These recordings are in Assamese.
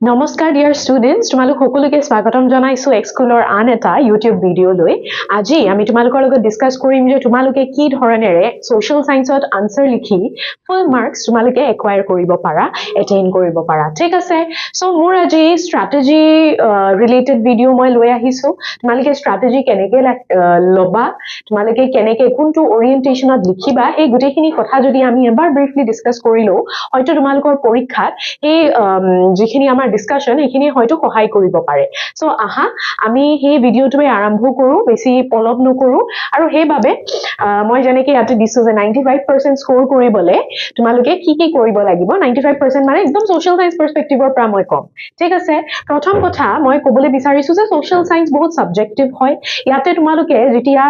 নমস্কাৰ ডিয়াৰ ষ্টুডেণ্টছ তোমালোক সকলোকে স্বাগতম জনাইছো এক্সকুলৰ আন এটা ইউটিউব ভিডিঅ'লৈ আজি আমি তোমালোকৰ লগত ডিসকাস কৰিম যে তোমালোকে কি ধৰণেৰে সোশ্যাল সায়েন্সত আনসাৰ লিখি ফুল মাৰ্কস তোমালোকে একুৱায়াৰ কৰিব পাৰা এটেইন কৰিব পাৰা ঠিক আছে সো মোৰ আজি স্ট্ৰ্যাটেজি ৰিলেটেড ভিডিঅ' মই লৈ আহিছো তোমালোকে স্ট্ৰ্যাটেজি কেনেকৈ লবা তোমালোকে কেনেকৈ কোনটো ওৰিয়েন্টেশনত লিখিবা এই গুটেখিনি কথা যদি আমি এবাৰ ব্ৰিফলি ডিসকাস কৰিলো হয়তো তোমালোকৰ পৰীক্ষাত এই যিখিনি আমাৰ ডিসকাশন এখিনি হয়তো সহায় কৰিব পাৰে সো আহা আমি এই ভিডিওটোৱে আৰম্ভ কৰো বেছি পলব নকৰো আৰু হেইভাবে মই জেনেকে ইয়াতে দিছো যে 95% স্কোৰ কৰিবলে তোমালোকে কি কি কৰিব লাগিব 95% মানে একদম সোশ্যাল সায়েন্স পাৰ্সপেক্টিভৰ পৰা মই কম ঠিক আছে প্ৰথম কথা মই ক'বলৈ বিচাৰিছো যে সোশ্যাল সায়েন্স বহুত সাবজেক্টিভ হয় ইয়াতে তোমালোকে যেতিয়া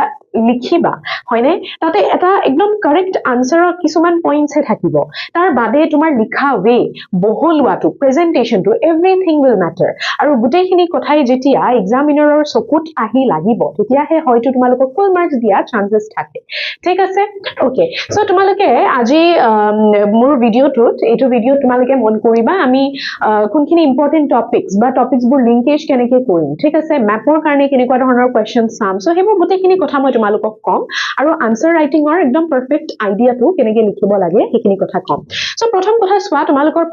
লিখিবা হয়নে তাতে এটা একদম কাৰেক্ট আনসাৰৰ কিছুমান পইণ্টছ থাকিব তাৰ বাদে তোমাৰ লিখা ৱে বহুলৱাটো প্ৰেজেন্টেশনটো এভৰিথিং উইল ম্যাটাৰ আৰু গুটেখিনি কথাই যেতিয়া এক্সামিনাৰৰ চকুত আহি লাগিব তেতিয়াহে হয়তো তোমালোকক ফুল মাৰ্কস দিয়া চান্সেছ থাকে ঠিক আছে ওকে সো তোমালোকে আজি মোৰ ভিডিওটোত এইটো ভিডিও তোমালোকে মন কৰিবা আমি কোনখিনি ইম্পৰ্টেন্ট টপিকস বা টপিকসবোৰ লিংকেজ কেনেকৈ কৰিম ঠিক আছে ম্যাপৰ কাৰণে কেনেকুৱা ধৰণৰ কোৱেশ্চন চাম সো হেবোৰ গুটেখিনি কথা মই তোমালোকক কম আৰু আনসাৰ ৰাইটিংৰ একদম পাৰফেক্ট আইডিয়াটো কেনেকৈ লিখিব লাগে সেইখিনি কথা কম সো প্ৰথম কথা সোৱা তোমালোকৰ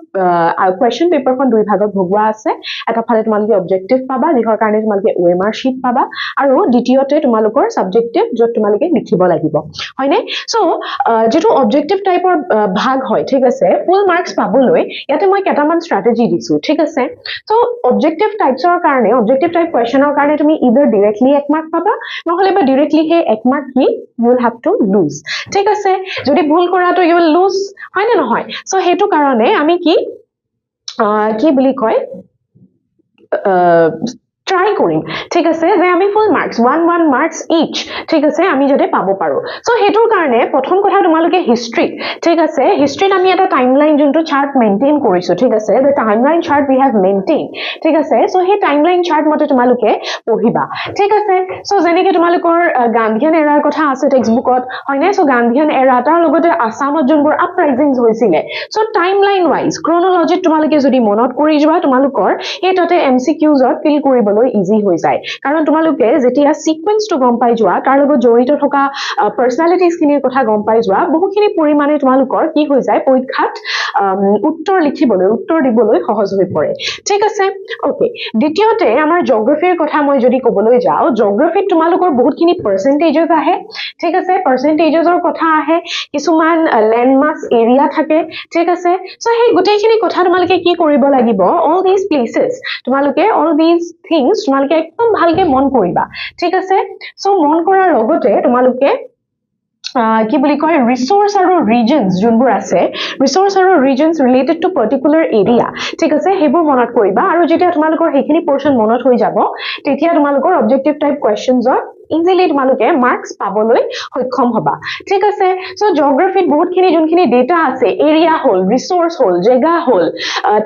কোৱেশ্চন পেপাৰখন দুই ভাগত ভগোৱা আছে এটা ফালে তোমালোকে অবজেক্টিভ পাবা যিহৰ কাৰণে তোমালোকে ওএমআৰ শীট পাবা আৰু দ্বিতীয়তে তোমালোকৰ সাবজেক্টিভ যত তোমালোকে লিখিব লাগিব হয়নে সো যেটো অবজেক্টিভ টাইপৰ ভাগ হয় ঠিক আছে ফুল মাৰ্কস পাবলৈ ইয়াতে মই কেটামান স্ট্ৰ্যাটেজি দিছো ঠিক আছে সো অবজেক্টিভ টাইপছৰ কাৰণে অবজেক্টিভ টাইপ কোৱেশ্চনৰ কাৰণে তুমি ইদাৰ ডাইৰেক্টলি 1 মাৰ্ক পাবা নহলে বা ডাইৰেক্টলি হে 1 মাৰ্ক কি you will have to lose ঠিক আছে যদি ভুল কৰা তো you will lose হয় না নহয় সো হেতু কাৰণে আমি কি বুলি কয় ট্ৰাই কৰিম ঠিক আছে যে আমি ফুল মাৰ্কস 1 মাৰ্কস ইচ ঠিক আছে আমি যদি পাব পাৰো সো হেতুৰ কাৰণে প্ৰথম কথা তোমালোকে হিষ্ট্ৰী ঠিক আছে হিষ্ট্ৰীত আমি এটা টাইমলাইন যোনটো চাৰ্ট মেইনটেইন কৰিছো ঠিক আছে the timeline chart we have maintained ঠিক আছে সো হে টাইমলাইন চাৰ্ট মতে তোমালোকে পঢ়িবা ঠিক আছে সো যেনেকৈ তোমালোকৰ গান্ধীয়ান এৰাৰ কথা আছে টেক্সটবুকত হয়নে সো গান্ধীয়ান এৰা তাৰ লগতে আসামত যোনবোৰ আপৰাইজিংস হৈছিল সো টাইমলাইন ওয়াইজ ক্ৰনোলজিত তোমালোকে যদি মনত কৰি যোৱা তোমালোকৰ এই তাতে এমসিকিউজত ফিল কৰিব ইজি হৈ যায় কাৰণ তোমালোকে যেতিয়া সিকোয়েন্সটো গম পাই যোৱা তাৰ লগত জড়িত থকা পাৰ্সনালিটিজ খিনিৰ কথা গম পাই যোৱা বহুখিনি পৰিমাণে তোমালোকৰ কি হৈ যায় পৰীক্ষাত উত্তৰ লিখিবলৈ উত্তৰ দিবলৈ সহজ হৈ পৰে ঠিক আছে ওকে দ্বিতীয়তে আমাৰ জিঅগ্ৰাফিৰ কথা মই যদি ক'বলৈ যাও জিঅগ্ৰাফিত তোমালোকৰ বহুতখিনি পাৰ্সেন্টেজেস আহে ঠিক আছে পাৰ্সেন্টেজেসৰ কথা আহে কিছুমান ল্যান্ডমাৰ্ক এৰিয়া থাকে ঠিক আছে সো সেই গুটেখিনি কথা তোমালোকে কি কৰিব লাগিব all these places তোমালোকে all these things তোমালোকে একদম ভালকে মন কৰিবা ঠিক আছে সো মন কৰাৰ লগতে তোমালোকে কি বুলি কয় ৰিসোৰ্স আৰু ৰিজনস যোনবোৰ আছে ৰিসোৰ্স আৰু ৰিজনস ৰিলেটেড টু পাৰ্টিকুলাৰ এৰিয়া ঠিক আছে হেবোৰ মনত কৰিবা আৰু যেতিয়া তোমালোকৰ হেখিনি পোৰশন মনত হৈ যাব তেতিয়া তোমালোকৰ অবজেক্টিভ টাইপ কোৱেশ্চনছৰ ইজিলি তোমালোকে মাৰ্কস পাবলৈ সক্ষম হবা ঠিক আছে সো জিঅগ্ৰাফিত বহুতখিনি যোনখিনি ডেটা আছে এৰিয়া হল ৰিসোৰ্স হল জেগা হল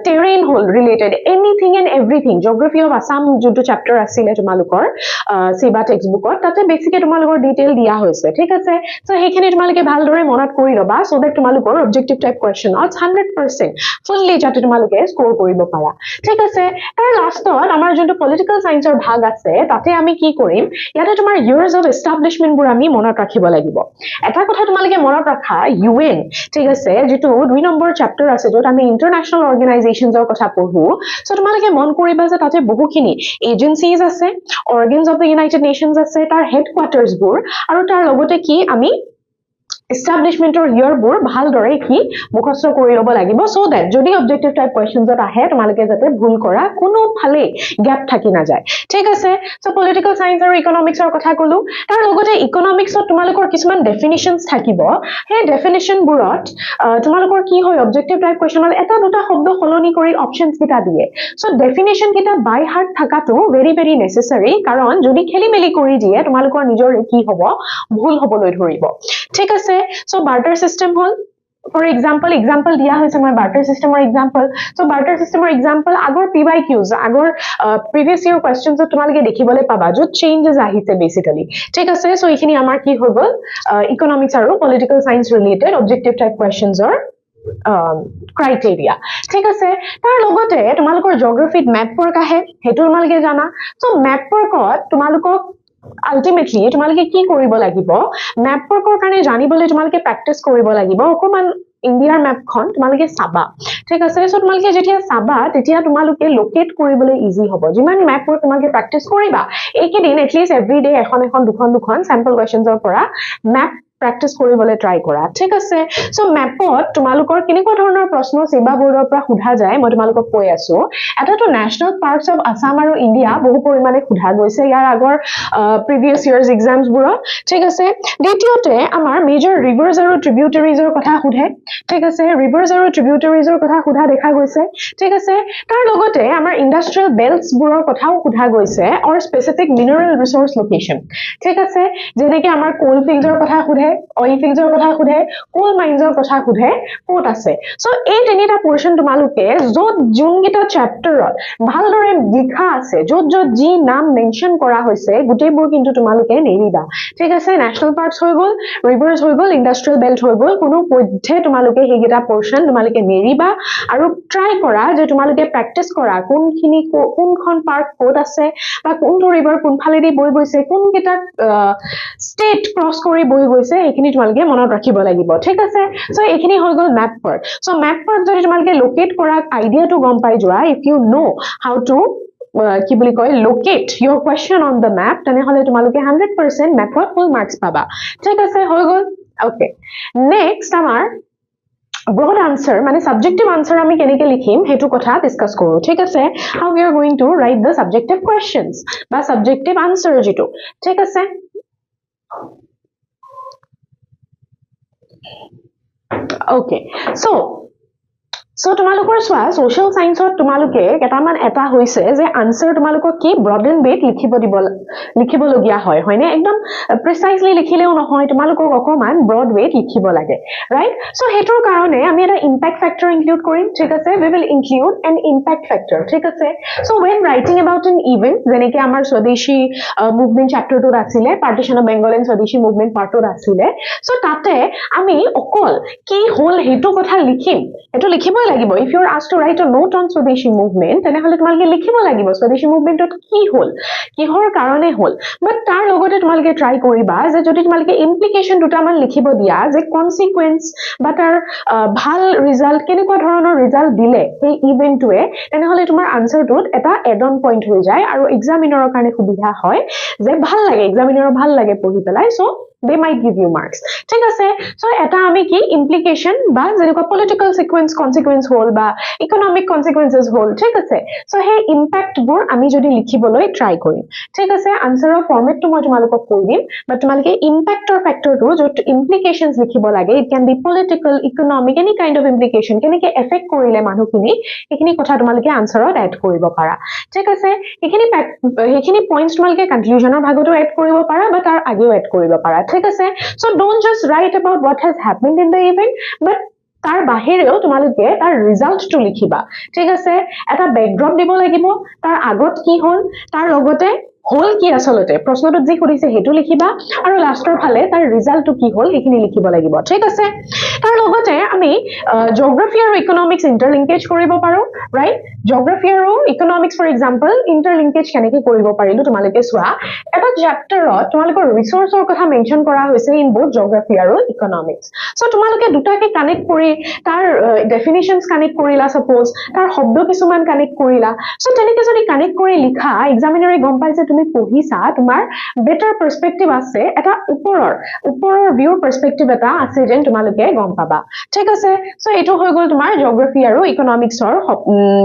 টেৰেইন হল related anything and everything geography of Assam যোনটো চেপ্টাৰ আছিল তোমালোকৰ সেবা টেক্সটবুকত তাতে বেছিকে তোমালোকৰ ডিটেইল দিয়া হৈছে ঠিক আছে সো হেখিনি তোমালোকে ভালদৰে মনত কৰি লবা সো দ্যাট তোমালোকৰ অবজেক্টিভ টাইপ কোৱেশ্চনত 100% ফুললি যাতে তোমালোকে স্কোৰ কৰিব পাৰা ঠিক আছে তাৰ লাষ্টত আমাৰ যোনটো পলিটিক্যাল সায়েন্সৰ ভাগ আছে তাতে আমি কি কৰিম ইয়াতে তোমাৰ years of establishment বোৰ আমি মনত ৰাখিব লাগিব এটা কথা তোমালোকে মনত ৰাখা UN ঠিক আছে যেটো 2 নম্বৰ চেপ্টাৰ আছে যত আমি ইন্টাৰনেশ্যনেল অৰ্গানাইজেশনছৰ কথা পঢ়ো সো তোমালোকে মন কৰিবা যে তাতে বহুখিনি এজেন্সিজ আছে অৰ্গানছ অফ দ্য ইউনাইটেড নেশনছ আছে তাৰ হেডকোৱাৰ্টাৰছ বোৰ আৰু তাৰ লগতে কি আমি এস্টাব্লিশমেন্টৰ ইয়াৰবোৰ ভালদৰে কি মুখস্থ কৰি ল'ব লাগিব সো দ্যাট যদি অবজেক্টিভ টাইপ কোৱেশ্চনছত আহে তোমালোকে যাতে ভুল কৰা কোনো ফালে গ্যাপ থাকি না যায় ঠিক আছে সো পলিটিক্যাল সায়েন্স আৰু ইকোনমিক্সৰ কথা কলো তাৰ লগতে ইকোনমিক্সত তোমালোকৰ কিছুমান ডেফিনিশনছ থাকিব হে ডেফিনিশনবোৰত তোমালোকৰ কি হয় অবজেক্টিভ টাইপ কোৱেশ্চনত এটা দুটা শব্দ সলনি কৰি অপচনছ কিটা দিয়ে সো ডেফিনিশন কিটা বাই হাৰ্ট থাকাটো ভেৰি ভেৰি নেসেসাৰী কাৰণ যদি খেলিমেলি কৰি দিয়ে তোমালোকৰ নিজৰ কি হ'ব ভুল হ'বলৈ ধৰিব ঠিক আছে সো বাৰ্টাৰ সিস্টেম হল For example দিয়া হৈছে মই বাৰ্টাৰ সিস্টেমৰ এক্সাম্পল সো বাৰ্টাৰ সিস্টেমৰ এক্সাম্পল আগৰ PYQs আগৰ প্ৰিভিয়াস ইয়াৰ কোৱেশ্চনছত তোমালোকে দেখিবলৈ পাবা যত চেঞ্জেস আহিছে বেসিক্যালি ঠিক আছে সো এইখিনি আমাৰ কি হৈ গল ইকোনমিক্স আৰু political science related objective type কোৱেশ্চনছৰ ক্ৰাইটেৰিয়া ঠিক আছে তাৰ লগতে তোমালোকৰ জিঅগ্ৰাফিত মেপ ৱৰ্ক আহে হেতু তোমালোকে জানা সো মেপ ৱৰ্কত তোমালোকক ultimately তোমালোকে কি কৰিব লাগিব মেপ ৱৰ্কৰ কাৰণে জানিবলৈ তোমালোকে প্ৰেক্টিস কৰিব লাগিব অকমান ইণ্ডিয়াৰ মেপখন তোমালোকে চাবা ঠিক আছে সো তোমালোকে যেতিয়া চাবা তেতিয়া তোমালোকে লোকেট কৰিবলৈ ইজি হ'ব যিমান মেপ ৱৰ্ক তোমালোকে প্ৰেক্টিস কৰিবা এইকেদিন এটলিষ্ট এভৰিডে এখন দুখন স্যাম্পল কোৱেশ্চনছৰ পৰা মেপ প্ৰেক্টিস কৰিবলৈ ট্ৰাই কৰা ঠিক আছে সো মেপত তোমালোকৰ কেনেকুৱা ধৰণৰ প্ৰশ্ন সেবা বোৰ্ডৰ পৰা সোধা যায় মই তোমালোকক কৈ আছো এটাটো নেশনাল পাৰ্কস অফ আসাম আৰু ইণ্ডিয়া বহু পৰিমাণে সোধা গৈছে ইয়াৰ আগৰ প্ৰিভিয়াস ইয়াৰ্স এক্সামছ বোৰত ঠিক আছে দ্বিতীয়তে আমাৰ মেজৰ ৰিভাৰ্স আৰু ট্ৰিবিউটাৰিজৰ কথা সোধে ঠিক আছে ৰিভাৰ্স আৰু ট্ৰিবিউটাৰিজৰ কথা সোধা দেখা গৈছে ঠিক আছে তাৰ লগতে আমাৰ ইন্ডাষ্ট্ৰিয়েল বেল্টছ বোৰৰ কথাও সোধা গৈছে অৰ স্পেসিফিক মিনাৰেল ৰিসোৰ্স লোকেশন ঠিক আছে যেনেকৈ আমাৰ কোল ফিল্ডৰ কথা সোধে oil fields কথা সোধে কোল মাইন্সৰ কথা সোধে ক'ত আছে সো এই তিনিটা পোৰশন তোমালোকে যত জুনগিটা চ্যাপ্টাৰত ভালদৰে লিখা আছে যত যত জি নাম মেনশন কৰা হৈছে গুটেইবোৰ কিন্তু তোমালোকে নেৰিবা ঠিক আছে নেশনাল পাৰ্কস হৈ গল ৰিভাৰ্স হৈ গল ইন্ডাষ্ট্ৰিয়েল বেল্ট হৈ গল কোনো পধ্যে তোমালোকে হেগিটা পোৰশন তোমালোকে নেৰিবা আৰু ট্ৰাই কৰা যে তোমালোকে প্ৰেক্টিস কৰা কোনখন পাৰ্ক ক'ত আছে বা কোনটো ৰিভাৰ কোনফালেদি বৈ গৈছে কোনকিটা ষ্টেট ক্ৰস কৰি বৈ গৈছে এইখিনি তোমালোকে মনত ৰাখিব লাগিব ঠিক আছে সো এইখিনি হৈ গল map work so map work যদি তোমালোকে লোকেট কৰা আইডিয়াটো গম পাই যোৱা if you know how to কি বুলি কয় locate your question on the map তেনেহলে তোমালোকে 100% মেপত ফুল মাৰ্কস পাবা ঠিক আছে হৈ গল ওকে নেক্সট আমাৰ broad answer মানে subjective answer আমি কেনেকৈ লিখিম হেতু কথা ডিসকাস কৰো ঠিক আছে how we are going to write the subjective questions বা subjective answer যেটো ঠিক আছে okay so তোমালোকৰ সোৱা social science ত তোমালোকে কেটামান এটা হৈছে যে আনসাৰ তোমালোকক কি ব্ৰড এণ্ড বেট লিখিব লগিয়া হয়নে একদম প্ৰিসাইজলি লিখিলেও নহয় তোমালোকক অকমান ব্ৰড ৱেট লিখিব লাগে ৰাইট সো হেতুৰ কাৰণে আমি এটা ইম্প্যাক্ট ফ্যাক্টৰ ইনক্লুড কৰিম ঠিক আছে we will include an impact factor ঠিক আছে so when writing about an event যেনেকৈ আমাৰ স্বদেশী মুভমেন্ট চ্যাপ্টাৰটোত আছিল পাৰ্টিশন অফ বেংগল এণ্ড স্বদেশী মুভমেন্ট পাৰ্টত আছিল সো তাতে আমি অকল কি হল হেতু কথা লিখিম এটো লিখিব লাগিব if you are asked to write a note on Swadeshi movement তেনেহলে তোমালোকে লিখিব লাগিব Swadeshi movement কি হল কিহৰ কাৰণে হল বাট তাৰ লগতে তোমালোকে ট্ৰাই কৰিবা যে যদি তোমালোকে ইমপ্লিকেশন দুটামান লিখিব দিয়া যে কনসিকুৱেন্স বা তাৰ ভাল ৰিজাল্ট কেনেকুৱা ধৰণৰ ৰিজাল্ট দিলে এই ইভেন্টটোৱে তেনেহলে তোমাৰ আনসাৰটোত এটা এড অন পইণ্ট হৈ যায় আৰু এক্সামিনাৰৰ কাৰণে সুবিধা হয় যে ভাল লাগে এক্সামিনাৰৰ ভাল লাগে পঢ়ি পেলাই so they might give you marks ঠিক আছে সো এটা আমি কি ইমপ্লিকেশন বা যেনেকুৱা পলিটিক্যাল consequence হল বা ইকোনমিক consequences হল ঠিক আছে সো হে ইমপ্যাক্ট বোৰ আমি যদি লিখিবলৈ ট্ৰাই কৰিম ঠিক আছে আনসাৰৰ ফৰমেটটো মই তোমালোকক কৈ দিম বাট তোমালোকে ইমপ্যাক্টৰ ফ্যাক্টৰটো যত ইমপ্লিকেশনস লিখিব লাগে it can be political economic any kind of implication কেনেকৈ এফেক্ট কৰিলে মানুহখিনি এইখিনি কথা তোমালোকে আনসাৰত এড কৰিব পাৰা ঠিক আছে এইখিনি পইণ্টস তোমালোকে কনক্লুজনৰ ভাগতো এড কৰিব পাৰা বা তাৰ আগেও এড কৰিব পাৰা ঠিক আছে so don't just write about what has happened in the event but তাৰ বাহিৰেও তোমালোকে তাৰ ৰিজাল্টটো লিখিবা ঠিক আছে এটা ব্যাকড্ৰপ দিব লাগিব তাৰ আগত কি হল তাৰ লগতে হল কি আসলতে প্ৰশ্নটোত যি কৰিছে হেতু লিখিবা আৰু লাষ্টৰ ফালে তাৰ ৰিজাল্টটো কি হল এইখিনি লিখিব লাগিব ঠিক আছে তাৰ লগতে আমি জিওগ্ৰাফি আৰু ইকোনমিক্স ইন্টাৰলিংকেজ কৰিব পাৰো ৰাইট জিওগ্ৰাফি আৰু ইকোনমিক্স ফৰ এক্সাম্পল ইন্টাৰলিংকেজ কেনেকৈ কৰিব পাৰিলো তোমালোকে সোৱা এটা চ্যাপ্টাৰত তোমালোকৰ ৰিসোৰ্সৰ কথা মেনশন কৰা হৈছে ইন বোথ জিওগ্ৰাফি আৰু ইকোনমিক্স সো তোমালোকে দুটাকে কানেক্ট কৰি তাৰ ডেফিনিশনস কানেক্ট কৰিলা সাপোজ তাৰ শব্দ কিছুমান কানেক্ট কৰিলা সো তেনেকৈ যদি কানেক্ট কৰি লিখা এক্সামিনাৰে গম পাইছে তুমি পঢ়িছা তোমাৰ বেটাৰ পাৰ্সপেক্টিভ আছে এটা ওপৰৰ ভিউৰ পার্সপেক্টিভ এটা আছে যেন তোমালোকে গম পাবা ঠিক আছে সো এটো হৈ গল তোমাৰ জিওগ্ৰাফি আৰু ইকোনমিক্সৰ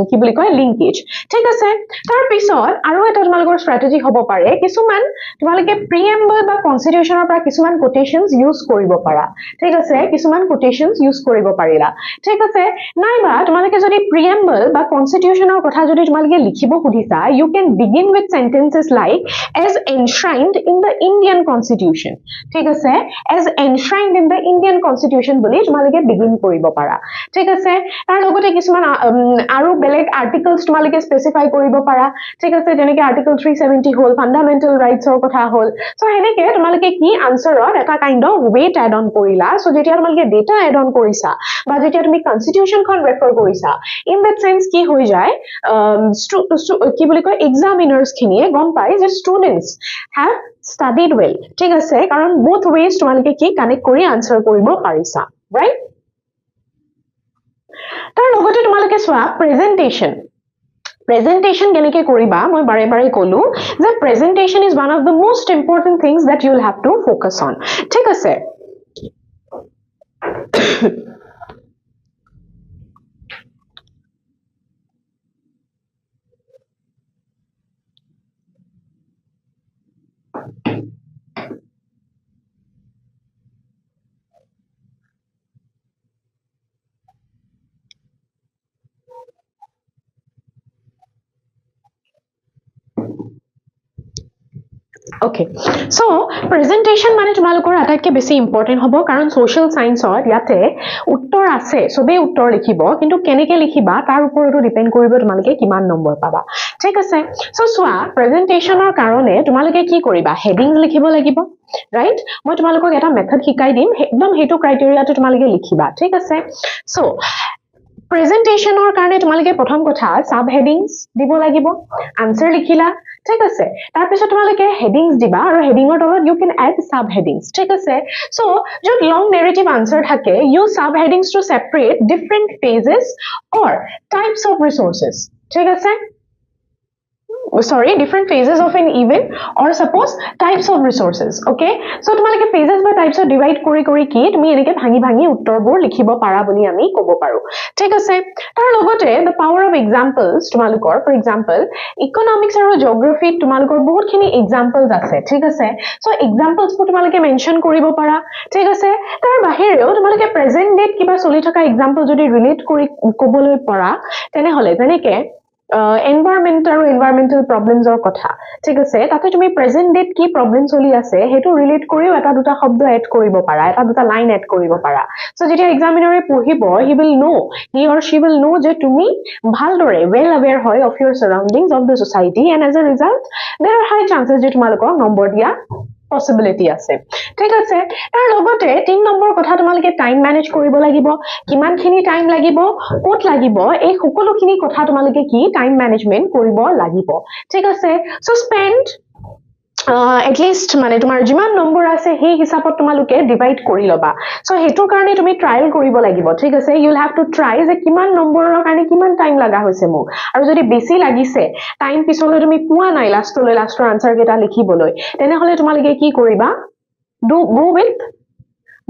কি বুলি কয় লিংকেজ ঠিক আছে তাৰ পিছত আৰু এটা তোমালোকৰ স্ট্ৰেটেজি হ'ব পাৰে কিছুমান তোমালোকে প্ৰিএম্বল বা কনস্টিটিউশনৰ পৰা কিছুমান কোটেশনস ইউজ কৰিব পাৰা ঠিক আছে কিছুমান কোটেশনস ইউজ কৰিব পাৰিলা ঠিক আছে নাইবা তোমালোকে যদি প্ৰিএম্বল বা কনস্টিটিউশনৰ কথা যদি তোমালোকে লিখিব খুজিছা you can begin with sentences like as enshrined in the Indian Constitution. ঠিক আছে, as enshrined in the Indian Constitution বুলি তোমালোকে begin কৰিব পাৰা। ঠিক আছে, তাৰ লগতে কিছুমান আৰু বেলেগ আৰ্টিকলছ তোমালোকে স্পেসিফাই কৰিব পাৰা। ঠিক আছে, যেনেকৈ আৰ্টিকল 370 হ'ল ফান্ডামেন্টাল ৰাইটছৰ কথা হ'ল। সো হেনেকে তোমালোকে কি আনসাৰত এটা kind of weight add on কৰিলা। সো যেতিয়া তোমালোকে ডেটা এড অন কৰিছা বা যেতিয়া তুমি কনস্টিটিউশনখন ৰেফাৰ কৰিছা, ইন দ্যাট সেন্স কি হৈ যায়, কি বুলি কয়, এক্সামিনাৰ্স খিনিয়ে গম পায় যে ষ্টুডেন্টস হ্যাভ studied well। ঠিক আছে, কাৰণ both ways তোমালোকে কি কানেক্ট কৰি আনসাৰ কৰিব পাৰিছা, ৰাইট? তাৰ লগতে তোমালোকে চোৱা প্ৰেজেন্টেশন কেনেকৈ কৰিবা। মই বাৰে বাৰে কলো যে presentation is one of the most important things that you will have to focus on। ঠিক আছে, Okay, so presentation মানে তোমালোকৰ আটাইতকৈ বেছি ইম্পৰ্টেন্ট হ'ব, কাৰণ social science-ত ইয়াতে উত্তৰ আছে, সবেই উত্তৰ লিখিব, কিন্তু কেনেকৈ লিখিবা তাৰ ওপৰতো ডিপেন্ড কৰিব তোমালোকে কিমান নম্বৰ পাবা। ঠিক আছে, সো চোৱা প্ৰেজেন্টেশনৰ কাৰণে তোমালোকে কি কৰিবা, হেডিংছ লিখিব লাগিব, ৰাইট? মই তোমালোকক এটা মেথড শিকাই দিম, একদম হেতু ক্ৰাইটেৰিয়াটো তোমালোকে লিখিবা। ঠিক আছে, সো প্ৰেজেন্টেশনৰ কাৰণে তোমালোকে প্ৰথম কথা সাব হেডিংছ দিব লাগিব, আনসাৰ লিখিলা। ঠিক আছে, তাৰপিছত তোমালোকে হেডিংছ দিবা আৰু হেডিঙৰ তলত you can add sub headings. ঠিক আছে, সো য'ত লং নেৰেটিভ আনসাৰ থাকে, use sub headings to separate different phases or types of resources. ঠিক আছে, sorry, different phases of an event or suppose types of resources। okay, so তোমালোকে phases বা types of divide কৰি কি তুমি এনেকৈ ভাঙি উত্তৰবোৰ লিখিব পাৰা বুলি আমি ক'ব পাৰো। ঠিক আছে, তাৰ লগতে the power of examples তোমালোকৰ, for example economics আৰু geography তোমালোকৰ বহুতখিনি examples আছে। ঠিক আছে, so examples বোৰ তোমালোকে মেনশন কৰিব পাৰা। ঠিক আছে, তাৰ বাহিৰেও তোমালোকে present date কিবা চলি থকা example যদি ৰিলেট কৰি ক'বলৈ পাৰা, তেনেহলে যেনেকে environmental problems or কথা। ঠিক আছে, তাতে তুমি present date কি problem চলি আছে হেতু ৰিলেট কৰিও এটা দুটা শব্দ এড কৰিব পাৰা, এটা দুটা লাইন এড কৰিব পাৰা। সো যেতিয়া এক্সামিনাৰে পঢ়িব, he or she will know যে তুমি ভালদৰে well aware হয় of your surroundings of the society, and as a result there are high chances যে তোমালোকক নম্বৰ দিয়া possibility আছে। ঠিক আছে, তাৰ লগতে 3 নম্বৰ কথা তোমালোকে টাইম মেনেজ কৰিব লাগিব, কিমানখিনি টাইম লাগিব, ক'ত লাগিব, এই সকলোখিনি কথা তোমালোকে কি টাইম মেনেজমেন্ট কৰিব লাগিব। ঠিক আছে, সো স্পেন্ড at least মানে তোমাৰ যিমান নম্বৰ আছে সেই হিচাপত তোমালোকে ডিভাইড কৰি লবা। সো হেতুৰ কাৰণে তুমি ট্ৰায়াল কৰিব লাগিব। ঠিক আছে, you will have to try যে কিমান নম্বৰৰ কাৰণে কিমান টাইম লাগা হৈছে মোক, আৰু যদি বেছি লাগিছে টাইম পিছলৈ তুমি পোৱা নাই লাষ্টৰ আনসাৰ কেইটা লিখিবলৈ, তেনেহলে তোমালোকে কি কৰিবা, go with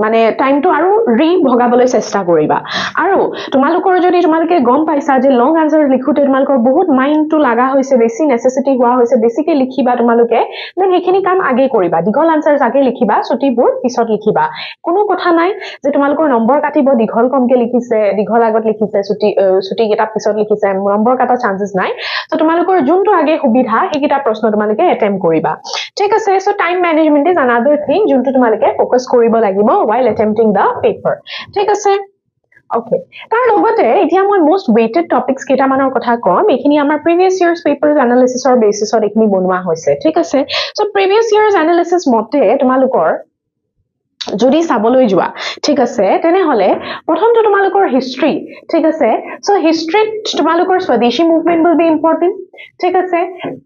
মানে টাইমটো আৰু ভগাবলৈ চেষ্টা কৰিবা। আৰু তোমালোকৰ যদি তোমালোকে গম পাইছা যে লং আনসাৰ লিখোতে তোমালোকৰ বহুত মাইন্ডটো লাগা হৈছে, বেছি নেসেসিটি হোৱা হৈছে, বেছিকে লিখিবা তোমালোকে, দেন সেইখিনি কাম আগে কৰিবা। দীঘল আনসাৰ আগে লিখিবা, ছুটিবোৰ পিছত লিখিবা। কোনো কথা নাই যে তোমালোকৰ নম্বৰ কাটিব, দীঘল কমকে লিখিছে, দীঘল আগত লিখিছে, ছুটি কেইটা পিছত লিখিছে, নম্বৰ কাটা চান্সেস নাই। সো তোমালোকৰ যোনটো আগে সুবিধা সেইকেইটা প্ৰশ্ন তোমালোকে এটেম্প কৰিবা। ঠিক আছে, so time management is another thing যোনটো তোমালোকে ফোকাস কৰিব লাগিব while attempting the paper। ঠিক আছে, okay, তাৰ লগতে এতিয়া মই most weighted topics কেইটামানৰ কথা কম, এইখিনি আমাৰ previous years papers analysis or basis ত এইখিনি বনোৱা হৈছে। ঠিক আছে, so previous years analysis মতে তোমালোকৰ যদি চাবলৈ যোৱা, ঠিক আছে, তেনেহলে প্ৰথমটো তোমালোকৰ হিষ্ট্ৰী। ঠিক আছে, সো হিষ্ট্ৰীত তোমালোকৰ স্বদেশী মুভমেন্ট will be important। ঠিক আছে,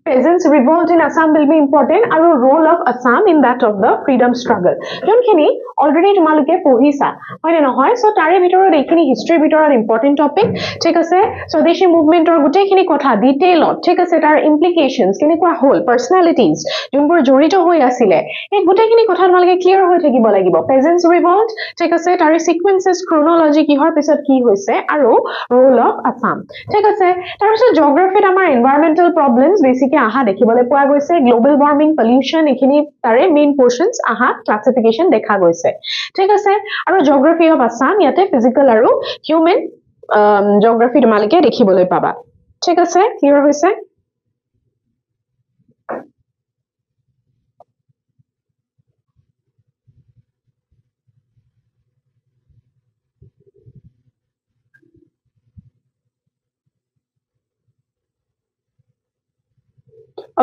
peasants revolt in Assam will be important, আৰু role of Assam in that of the freedom struggle যোনখিনি অলৰেডি তোমালোকে পঢ়িছা, হয় নে নহয়? সো তাৰে ভিতৰত এইখিনি হিষ্ট্ৰীৰ ভিতৰত ইম্পৰ্টেন্ট টপিক। ঠিক আছে, স্বদেশী মুভমেন্টৰ গোটেইখিনি কথা ডিটেইলত, ঠিক আছে, তাৰ ইমপ্লিকেশনছ কেনেকুৱা হ'ল, পাৰ্সনালিটিজ যোনবোৰ জড়িত হৈ আছিলে, এই গোটেইখিনি কথা তোমালোকে ক্লিয়াৰ হৈ থাকিব লাগিব। peasants revolt, ঠিক আছে, তাৰে সিকুৱেন্সেস ক্ৰনলজি কিহৰ পিছত কি হৈছে, আৰু ৰোল অফ আসাম। ঠিক আছে, তাৰপিছত জিঅগ্ৰাফিত আমাৰ এনভাইৰনমেন্টাল প্ৰবলেমছ বেছিকে আহা দেখিবলৈ পোৱা গৈছে, গ্লোবেল ওয়াৰ্মিং, পলিউশন, এইখিনি তাৰে মেইন পোৰ্শনছ আহা ক্লাসিফিকেশন দেখা গৈছে। ঠিক আছে, আৰু জিঅগ্ৰাফি অফ আসাম ইয়াতে ফিজিক্যাল আৰু হিউম্যান জিঅগ্ৰাফি তোমালোকে দেখিবলৈ পাবা। ঠিক আছে, ক্লিয়াৰ হৈছে?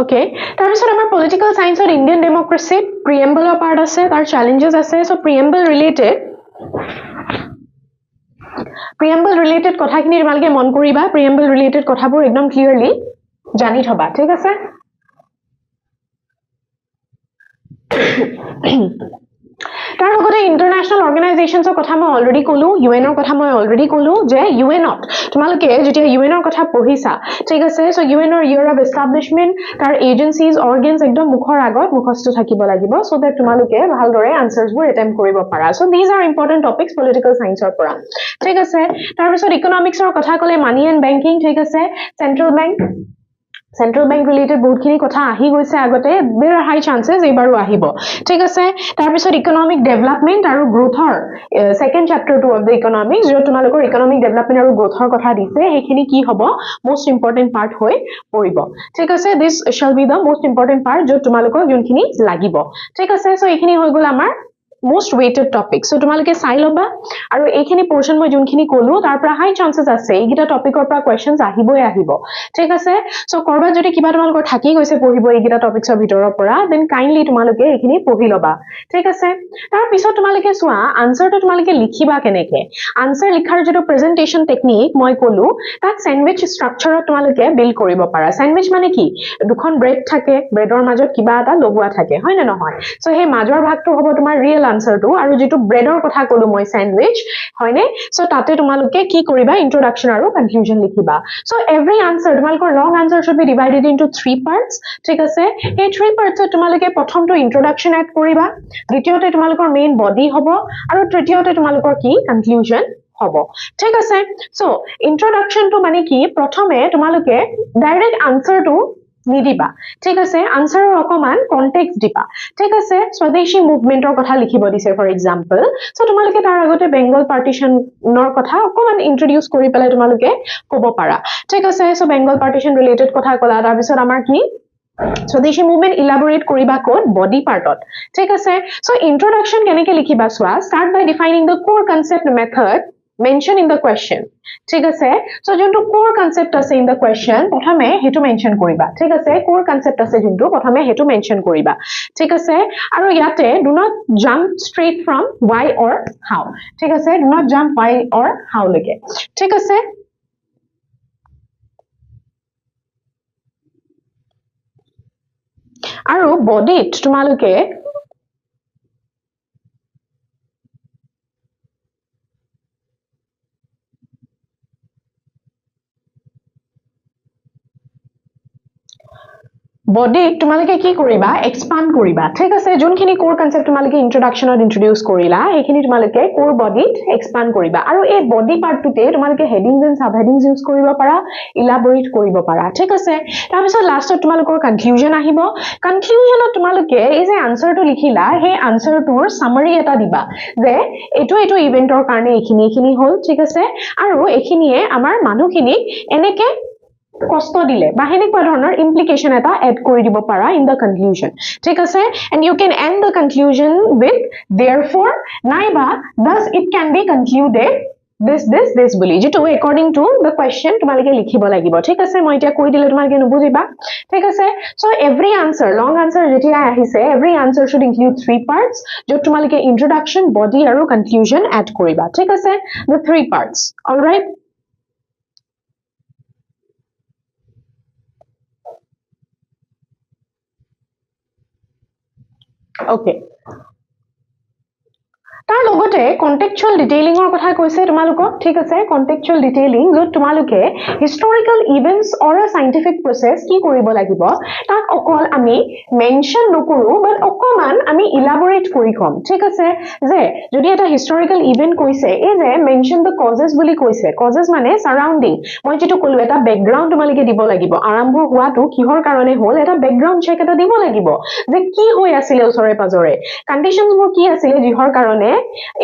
Okay, তাৰপিছত আমাৰ পলিটিকেল সায়েন্সত ইন্ডিয়ান ডেমোক্ৰেসি প্ৰিএম্বলৰ পাৰ্ট আছে, তাৰ চ্যালেঞ্জেস আছে। সো প্ৰিএম্বল ৰিলেটেড কথাখিনি তোমালোকে মন কৰিবা, প্ৰিএম্বল ৰিলেটেড কথাবোৰ একদম ক্লিয়াৰলি জানি থবা, ঠিক আছে? তাৰ লগতে ইন্টাৰনেশ্যনেল অৰ্গানাইজেশনছৰ কথা মই অলৰেডি ক'লো, ইউএনৰ কথা মই অলৰেডি ক'লো যে ইউএনত তোমালোকে যেতিয়া ইউএনৰ কথা পঢ়িছা, ঠিক আছে? সো ইউএনৰ ইয়াৰ অফ এষ্টাব্লিশমেন্ট, তাৰ এজেন্সিজ, অৰ্গানছ একদম মুখৰ আগত মুখস্থ থাকিব লাগিব, সো দ্যাট তোমালোকে ভালদৰে আনসাৰছবোৰ এটেম্প কৰিব পাৰা। So these are important topics political সায়েন্সৰ পৰা, ঠিক আছে? তাৰপিছত ইকনমিক্সৰ কথা ক'লে মানি এণ্ড বেংকিং, ঠিক আছে? সেন্ট্ৰেল বেংক ৰিলেটেড বহুতখিনি কথা আহি গৈছে আগতে, দেৰ আৰ হাই চান্সেস এইবাৰো আহিব, ঠিক আছে? তাৰপিছত ইকনমিক ডেভেলপমেন্ট আৰু গ্ৰোথৰ সেকেন্ড চ্যাপ্টাৰটো অফ দ্য ইকনমিক্স, য'ত তোমালোকৰ ইকনমিক ডেভেলপমেন্ট আৰু গ্ৰোথৰ কথা দিছে, সেইখিনি কি হ'ব মোষ্ট ইম্পৰ্টেন্ট পাৰ্ট হৈ পৰিব, ঠিক আছে? This shall be the most important part, য'ত তোমালোকৰ যোনখিনি লাগিব, ঠিক আছে? সো এইখিনি হৈ গ'ল আমাৰ most weighted topic, so তোমালোকে চাই লবা। আৰু এইখিনি পোৰশন মই যোনখিনি ক'লো তাৰ পৰা হাই চান্সেস আছে এইগিটা টপিকৰ পৰা কোৱেশ্চনছ আহিবই আহিব, ঠিক আছে? সো কৰবাত যদি কিবা তোমালোকৰ থাকি গৈছে পঢ়িব এইগিটা টপিকছৰ ভিতৰৰ পৰা, দেন কাইন্ডলি তোমালোকে এইখিনি পঢ়ি লবা, ঠিক আছে? তাৰ পিছত তোমালোকে চোৱা আনসাৰটো তোমালোকে লিখিবা কেনেকে। আনসাৰ লিখাৰ যেটো প্ৰেজেন্টেশন টেকনিক মই ক'লো, তাক স্যান্ডউইচ ষ্ট্ৰাকচাৰত তোমালোকে বিল্ড কৰিব পাৰা। স্যান্ডউইচ মানে কি, দুখন ব্ৰেড থাকে, ব্ৰেডৰ মাজত কিবা এটা লগোৱা থাকে, হয় নে নহয়? সো সেই মাজৰ ভাগটো হ'ব তোমাৰ ৰিয়েল আনসাৰটো, আৰু যেটো ব্ৰেডৰ কথা ক'লো মই স্যান্ডউইচ, হয়নে? সো তাতে তোমালোকে কি কৰিবা, ইন্ট্ৰোডাকশন আৰু কনক্লুজন লিখিবা। সো এভৰি আনসাৰ তোমালোকৰ লং answer should be divided into 3 parts, ঠিক আছে? এই 3 parts তোমালোকে প্ৰথমটো ইন্ট্ৰোডাকশন এড কৰিবা, দ্বিতীয়তে তোমালোকৰ মেইন বডি হ'ব, আৰু তৃতীয়তে তোমালোকৰ কি কনক্লুজন হ'ব, ঠিক আছে? সো ইন্ট্ৰোডাকশনটো মানে কি, প্ৰথমে তোমালোকে ডাইৰেক্ট আনসাৰটো নিদিবা, ঠিক আছে? আনসাৰৰ অকমান কনটেক্সট দিবা, ঠিক আছে? স্বদেশী মুভমেন্টৰ কথা লিখিব দিছে ফৰ এক্সাম্পল, সো তোমালোকে তাৰ আগতে বেংগল পাৰ্টিশনৰ কথা অকমান ইন্ট্ৰোডিউস কৰি পেলাই তোমালোকে ক'ব পাৰা, ঠিক আছে? সো বেংগল পাৰ্টিশন ৰিলেটেড কথা ক'লা, তাৰ পিছত আমাৰ কি স্বদেশী মুভমেন্ট ইলাবৰেট কৰিবা ক'ত, বডি পাৰ্টত, ঠিক আছে? সো ইন্ট্ৰোডাকশন কেনেকে লিখিবা চোৱা, স্টাৰ্ট বাই ডিফাইনিং দ্য কোৰ concept method mention in the question, ঠিক আছে? সো যোনটো কোৰ কনসেপ্ট আছে ইন দ্য কোৱেশ্চন প্ৰথমে হেতু মেনশন কৰিবা, ঠিক আছে? কোৰ কনসেপ্ট আছে যোনটো প্ৰথমে হেতু মেনশন কৰিবা, ঠিক আছে? আৰু ইয়াতে do not jump straight from why or how, ঠিক আছে? do not jump why or how লৈকে, ঠিক আছে? আৰু বডিত তোমালোকে বডিক তোমালোকে কি কৰিবা, এক্সপান্ড কৰিবা, ঠিক আছে? যোনখিনি কোৰ কনসেপ্ট তোমালোকে ইন্ট্ৰোডাকশনত ইন্ট্ৰোডিউস কৰিলা সেইখিনি তোমালোকে কোৰ বডিত এক্সপান্ড কৰিবা, আৰু এই বডি পাৰ্টটোতে তোমালোকে হেডিংছ এণ্ড সাব হেডিংছ ইউজ কৰিব পাৰা, ইলাবৰেট কৰিব পাৰা, ঠিক আছে? তাৰ পিছত লাষ্টত তোমালোকৰ কনক্লুজন আহিব। কনক্লুজনত তোমালোকে এই যে আনসাৰটো লিখিলা সেই আনসাৰটোৰ সামাৰি এটা দিবা, যে এইটো ইভেন্টৰ কাৰণে এইখিনি হ'ল, ঠিক আছে? আৰু এইখিনিয়ে আমাৰ মানুহখিনিক এনেকে কষ্ট দিলে বা হেনেকুৱা ধৰণৰ ইমপ্লিকেশন এটা এড কৰি দিব পাৰা ইন দ্য কনক্লুজন, ঠিক আছে? And you can end the conclusion with therefore নাইবা thus it can be concluded this বুলি, যেটো according to the question তোমালোকে লিখিব লাগিব, ঠিক আছে? মই এতিয়া কৈ দিলে তোমালোকে নুবুজিবা, ঠিক আছে? সো এভৰি আনসাৰ, লং আনসাৰ যেতিয়া আহিছে every answer should include 3 parts, য'ত তোমালোকে ইন্ট্ৰোডাকশন, বডি আৰু কনক্লুজন এড কৰিবা, ঠিক আছে? the 3 parts, all right? Okay, তাৰ লগতে কন্টেক্সচুৱেল ডিটেইলিংৰ কথা কৈছে তোমালোকক, ঠিক আছে? কন্টেক্সচুৱেল ডিটেইলিং য'ত তোমালোকে হিষ্টৰিকেল ইভেন্টছ অৰ আ সাইন্টিফিক প্ৰসেস কি কৰিব লাগিব তাক অকল আমি মেনশন নকৰো, বাট অকমান আমি ইলাবৰেট কৰি কম, ঠিক আছে? যে যদি এটা হিষ্টৰিকেল ইভেন্ট কৈছে, এই যে মেনশন দ্য কজেস বুলি কৈছে, কজেস মানে সাৰাউন্ডিং, মই যেটো ক'লো এটা বেকগ্ৰাউন্ড তোমালোকে দিব লাগিব, আৰম্ভ হোৱাটো কিহৰ কাৰণে হ'ল এটা বেকগ্ৰাউন্ড চেক এটা দিব লাগিব, যে কি হৈ আছিল ওচৰে পাজৰে, কন্ডিশনবোৰ কি আছিল যিহৰ কাৰণে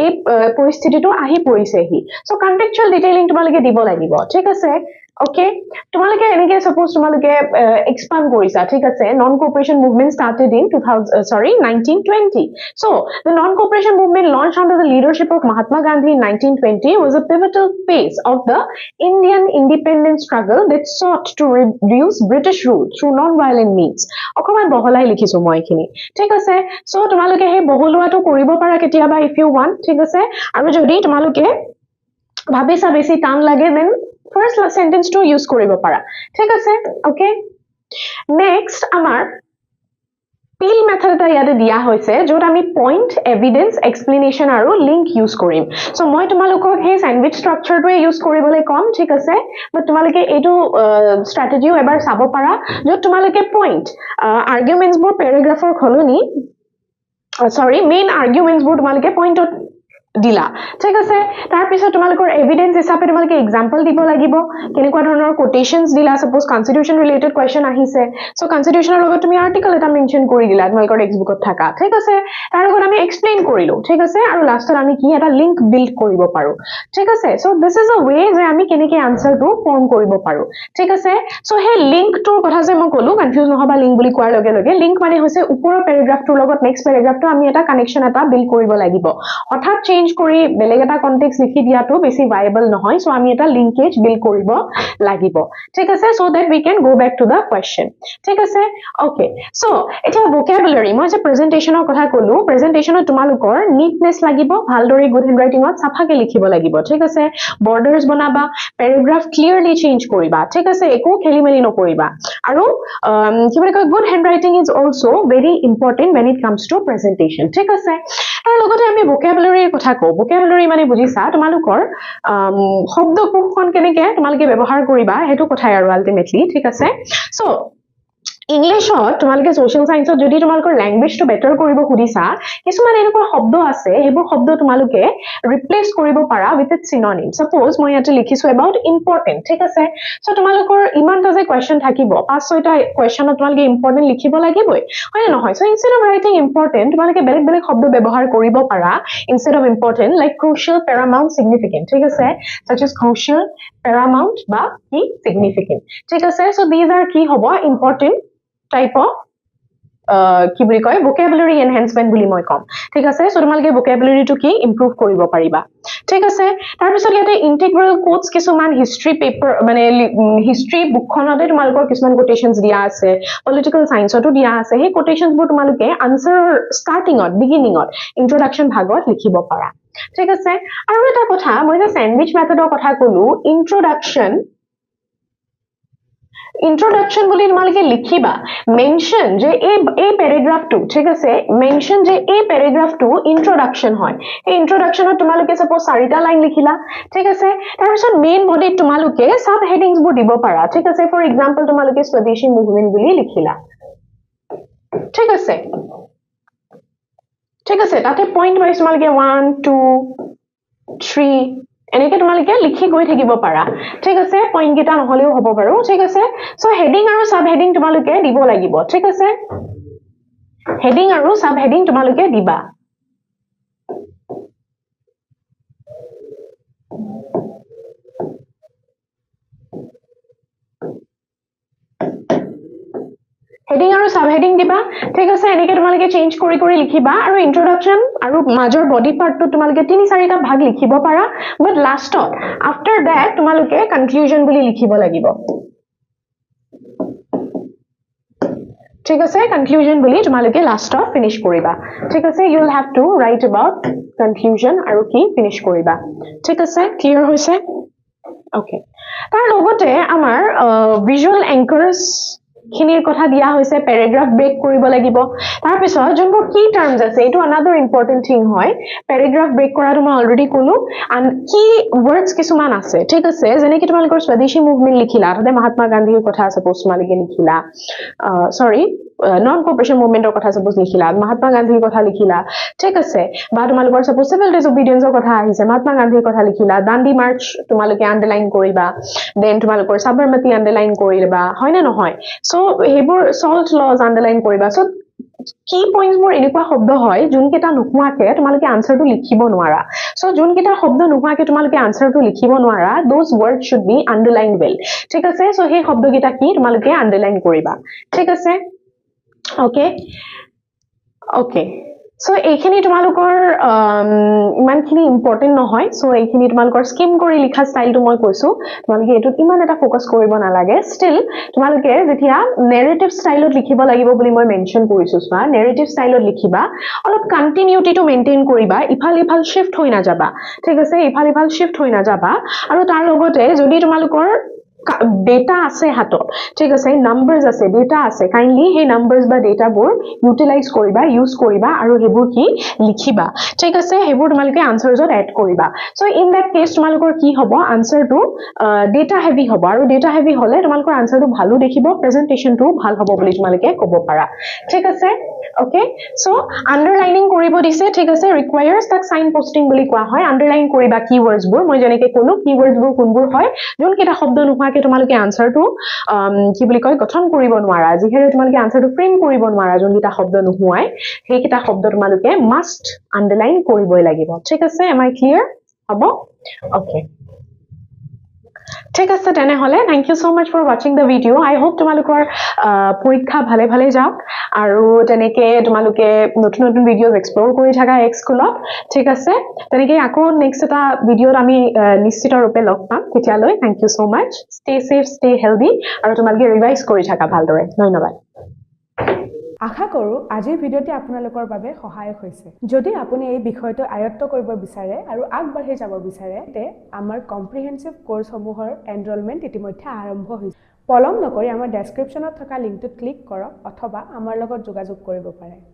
এই পৰিস্থিতিটো আহি পৰিছেহি। সো কন্টেক্সচুৱেল ডিটেইলিং তোমালোকে দিব লাগিব, ঠিক আছে? Okay, তোমালোকে এনেকে suppose তোমালোকে expand কৰিছা ঠিক আছে non cooperation movement started in 1920. So the non cooperation movement launched under the leadership of Mahatma Gandhi in 1920 was a pivotal phase of the Indian independence struggle that sought to reduce British rule through non-violent means. অকমান বহলাই লিখিছো মই এইখিনি ঠিক আছে so তোমালোকে হে বহলুৱাটো কৰিব পাৰা কেতিয়াবা if you want ঠিক আছে আৰু যদি তোমালোকে ভাবিছা বেছি টান লাগে then first sentence to use কৰিব পাৰা ঠিক আছে okay next আমাৰ পিল মেথড এটা ইয়াতে দিয়া হৈছে যত আমি পইণ্ট এভিডেন্স এক্সপ্লেনেশ্যন আৰু লিংক ইউজ কৰিম সো মই তোমালোকক সেই স্যান্ডউইচ স্ট্ৰাকচাৰটোৱে ইউজ কৰিবলৈ কম ঠিক আছে বাট তোমালোকে এইটো ষ্ট্ৰেটেজিও এবাৰ চাব পাৰা যত তোমালোকে পইণ্ট আৰ্গুমেন্টছ বোৰ পেৰাগ্ৰাফৰ খলনি সৰি মেইন আৰ্গুমেন্টছ বোৰ তোমালোকে পইণ্টত দিলা ঠিক আছে তাৰ পিছত তোমালোকৰ এভিডেন্স হিচাপে তোমালোকে এক্সাম্পল দিব লাগিব কেনেকুৱা ধৰণৰ কোটেশনছ দিলা সাপোজ কনস্টিটিউশন ৰিলেটেড কোৱেশ্চন আহিছে সো কনস্টিটিউশনৰ লগত তুমি আৰ্টিকল এটা মেনশন কৰি দিলা তোমালোকৰ টেক্সটবুকত থাকা ঠিক আছে তাৰ লগত আমি এক্সপ্লেইন কৰিলো ঠিক আছে আৰু লাষ্টত আমি কি এটা লিংক বিল্ড কৰিব পাৰো ঠিক আছে so this is a way যে আমি কেনেকৈ আনসাৰটো ফৰ্ম কৰিব পাৰো ঠিক আছে সো হে লিংকটোৰ কথা যে মই কলো কনফিউজ নহবা লিংক বুলি কোৱাৰ লগে লগে লিংক মানে হৈছে ওপৰৰ পেৰাগ্ৰাফটোৰ লগত নেক্সট পেৰাগ্ৰাফটো আমি এটা কানেকচন এটা বিল্ড কৰিব লাগিব হঠাৎ চেঞ্জ কৰি বেলেগ এটা কনটেক্সট লিখি দিয়াটো বেছি ভাইবল নহয় সো আমি এটা লিংকেজ বিল্ড কৰিব লাগিব ঠিক আছে so that we can go back to the question ঠিক আছে ওকে সো এটা ভোকাবুলাৰি মই যে প্ৰেজেন্টেশনৰ কথা কলো প্ৰেজেন্টেশনত তোমালোকৰ নিটনেস লাগিব ভালদৰে গুড হ্যান্ডৰাইটিংত সাফাকে লিখিব লাগিব ঠিক আছে বৰ্ডাৰ্স বনাবা পেৰাগ্ৰাফ ক্লিয়াৰলি চেঞ্জ কৰিবা ঠিক আছে একো খেলিমেলি নকৰিবা আৰু কি বুলি কয় good handwriting is also very important when it comes to presentation ঠিক আছে আৰু লগতে আমি ভোকাবুলাৰিৰ কথা কও ভোকাবুলাৰি মানে বুজিছা তোমালোকৰ শব্দকোষখন কেনেকৈ তোমালোকে ব্যৱহাৰ কৰিবা হেতু কথাই আৰু আলটিমেটলি ঠিক আছে সো ইংলিশত তোমালোকে সোশ্যাল সায়েন্সত যদি তোমালোকৰ ল্যাঙ্গুৱেজটো বেটাৰ কৰিব খুদিছা কিছুমান এনেকুৱা শব্দ আছে হেবোৰ শব্দ তোমালোকে ৰিপ্লেস কৰিব পাৰা উইথ ইট সিনোনিম সাপোজ মই ইয়াতে লিখিছো এবাউট ইম্পৰ্টেন্ট ঠিক আছে সো তোমালোকৰ ইমানটা যে কোৱেশ্চন থাকিব 5-6টা কোৱেশ্চনত তোমালোকে ইম্পৰ্টেন্ট লিখিব লাগিবই হয় নহয় so instead of writing important তোমালোকে বেলেগ বেলেগ শব্দ ব্যৱহাৰ কৰিব পাৰা instead of important like crucial paramount significant ঠিক আছে such as crucial paramount বা কি significant ঠিক আছে সো these are কি হ'ব important type of কি বুলি কয় vocabulary enhancement বুলি মই কম ঠিক আছে সো তোমালোকে vocabulary টো কি ইমপ্ৰুভ কৰিব পাৰিবা ঠিক আছে তাৰ পিছত ইয়াতে ইন্টিগ্ৰেল কোটস কিছুমান হিষ্ট্ৰি পেপাৰ মানে হিষ্ট্ৰি বুকখনতে তোমালোকৰ কিছুমান কোটেশনছ দিয়া আছে পলিটিক্যাল সায়েন্সতো দিয়া আছে সেই কোটেশনছ বোৰ তোমালোকে আনসাৰ স্টাৰ্টিংত বিগিনিংত ইন্ট্ৰোডাকচন ভাগত লিখিব পাৰা ঠিক আছে আৰু এটা কথা মই যে স্যান্ডউইচ মেথডৰ কথা কলো introduction বুলি তোমালোকে লিখিবা মেনশন যে এই প্যাৰাগ্ৰাফটো ঠিক আছে মেনশন যে এই প্যাৰাগ্ৰাফটো ইন্ট্ৰোডাকচন হয় এই ইন্ট্ৰোডাকচনত তোমালোকে সাপোজ 4টা লাইন লিখিলা ঠিক আছে তাৰ পিছত মেইন বডিত তোমালোকে সাব হেডিংছ বোৰ দিব পাৰা ঠিক আছে ফৰ এক্সাম্পল তোমালোকে স্বদেশী মুভমেন্ট বুলি লিখিলা ঠিক আছে তাতে পইণ্ট ওয়াইজ তোমালোকে 1 2 3 এনেকে তোমালোকে লিখি গৈ থাকিব পাৰা ঠিক আছে পইণ্ট গিটা নহলেও হ'ব বাৰু ঠিক আছে সো হেডিং আৰু সাব হেডিং তোমালোকে দিব লাগিব ঠিক আছে হেডিং আৰু সাব হেডিং তোমালোকে দিবা হেডিং আৰু সাব হেডিং দিবা ঠিক আছে এনেকে তোমালোকে চেঞ্জ কৰি কৰি লিখিবা আৰু ইন্ট্ৰোডাকচন আৰু মাজৰ বডি পাৰ্টটো তোমালোকে 3-4টা ভাগ লিখিব পাৰা বাট লাষ্টত আফটাৰ দ্যাট তোমালোকে কনক্লুজন বুলি লিখিব লাগিব ঠিক আছে কনক্লুজন বুলি তোমালোকে লাষ্টত ফিনিশ কৰিবা ঠিক আছে you will have to write about conclusion আৰু কি ফিনিশ কৰিবা ঠিক আছে ক্লিয়াৰ হৈছে ওকে তাৰ লগতে আমাৰ ভিজুৱেল এংকাৰ্স খিনিৰ কথা দিয়া হৈছে প্যাৰাগ্ৰাফ ব্ৰেক কৰিব লাগিব তাৰ পিছত যোনবোৰ কি টাৰ্মছ আছে এটো অনাদাৰ ইম্পৰ্টেন্ট থিং হয় প্যাৰাগ্ৰাফ ব্ৰেক কৰাটো মই অলৰেডি ক'লো আৰু কি ওয়াৰ্ডছ কিছুমান আছে ঠিক আছে যেনে কি তোমালোকৰ স্বদেশী মুভমেন্ট লিখিলা তাতে মহাত্মা গান্ধীৰ কথা সাপোজ তোমালোকে লিখিলা সৰি নন কোঅপাৰেশন মুভমেন্টৰ কথা সাপোজ লিখিলা মহাত্মা গান্ধীৰ কথা লিখিলা ঠিক আছে বা তোমালোকৰ সাপোজ সিভিল ডিসঅবিডিয়েন্সৰ কথা আহিছে মহাত্মা গান্ধীৰ কথা লিখিলা দাণ্ডি মাৰ্চ তোমালোকে আন্ডাৰলাইন কৰিবা দেন তোমালোকৰ সাবৰমতি আন্ডাৰলাইন কৰিবা হয় না নহয় সো হেবোৰ সল্ট লজ আন্ডাৰলাইন কৰিবা সো কি পইণ্টছ বোৰ এনেকুৱা শব্দ হয় যোন কেটা নোহোৱাকে তোমালোকে আনসাৰটো লিখিব নোৱাৰা সো সো যোনকেইটা শব্দ নোহোৱাকৈ তোমালোকে আনসাৰটো লিখিব নোৱাৰা those words should be underlined well ঠিক আছে সো সেই শব্দকেইটা কি তোমালোকে আন্ডাৰলাইন কৰিবা ঠিক আছে ওকে ওকে সো এইখিনি তোমালোকৰ ইমানখিনি ইম্পৰ্টেন্ট নহয় সো এইখিনি তোমালোকৰ স্কিম কৰি লিখা ষ্টাইলটো মই কৈছো তোমালোকে এটোত ইমান এটা ফোকাস কৰিব নালাগে ষ্টিল তোমালোকে যেতিয়া নেৰেটিভ ষ্টাইলত লিখিব লাগিব বুলি মই মেনশন কৰিছো চোৱা নেৰেটিভ ষ্টাইলত লিখিবা অলপ কন্টিনিউটিটো মেইনটেইন কৰিবা ইফাল ইফাল শিফট হৈ না যাবা ঠিক আছে ইফাল ইফাল শিফট হৈ না যাবা আৰু তাৰ লগতে যদি তোমালোকৰ ডেটা আছে হাতত ঠিক আছে নাম্বাৰস আছে ডেটা আছে কাইন্ডলি হে নাম্বাৰস বা ডেটাবোৰ ইউটিলাইজ কৰিবা ইউজ কৰিবা আৰু হেবোৰ কি লিখিবা ঠিক আছে হেবোৰ তোমালোকে আনসাৰছত এড কৰিবা সো ইন দ্যাট কেস তোমালোকৰ কি হ'ব আনসাৰটো ডেটা হেভি হ'ব আৰু ডেটা হেভি হলে তোমালোকৰ আনসাৰটো ভালো দেখিব প্ৰেজেন্টেশনটো ভাল হ'ব বুলি তোমালোকে ক'ব পাৰা ঠিক আছে ওকে সো আন্ডাৰলাইনিং কৰিব দিছে ঠিক আছে ৰিকুৱায়াৰ্স তাক সাইন পোস্টিং বুলি কোৱা হয় আন্ডাৰলাইন কৰিবা কিৱৰ্ডছ বোৰ মই যেনেকৈ ক'লো কিৱৰ্ডছ বোৰ কোনবোৰ হয় যোন কেটা শব্দ নোহোৱাকৈ তোমালোকে আনসাৰটো কি বুলি কয় গঠন কৰিব নোৱাৰা যিহেতু তোমালোকে আনসাৰটো ফ্ৰেম কৰিব নোৱাৰা যোন কেটা শব্দ নোহোৱাই সেই কেটা শব্দ তোমালোকে মাষ্ট আন্ডাৰলাইন কৰিবই লাগিব ঠিক আছে এম আই ক্লিয়াৰ হ'ব ওকে ঠিক আছে তেনেহলে thank you so much for watching the video I hope তোমালোকৰ পৰীক্ষা ভালে ভালে যাওক আৰু তেনেকে তোমালোকে নতুন নতুন ভিডিওস এক্সপ্লোৰ কৰি থাকা এক স্কুলত ঠিক আছে তেনেকে আকৌ নেক্সট এটা ভিডিওত আমি নিশ্চিত ৰূপে লগ পাম তেতিয়ালৈ thank you so mass stay safe stay healthy আৰু তোমালোকে ৰিভাইজ কৰি থাকা ভালদৰে ধন্যবাদ আশা কৰোঁ আজিৰ ভিডিঅ'টি আপোনালোকৰ বাবে সহায়ক হৈছে যদি আপুনি এই বিষয়টো আয়ত্ত কৰিব বিচাৰে আৰু আগবাঢ়ি যাব বিচাৰে তে আমাৰ কম্প্ৰিহেনসিভ কোৰ্সসমূহৰ এনৰোলমেন্ট ইতিমধ্যে আৰম্ভ হৈছে পলম নকৰি আমাৰ ডেসক্ৰিপচনত থকা লিংকটোত ক্লিক কৰক অথবা আমাৰ লগত যোগাযোগ কৰিব পাৰে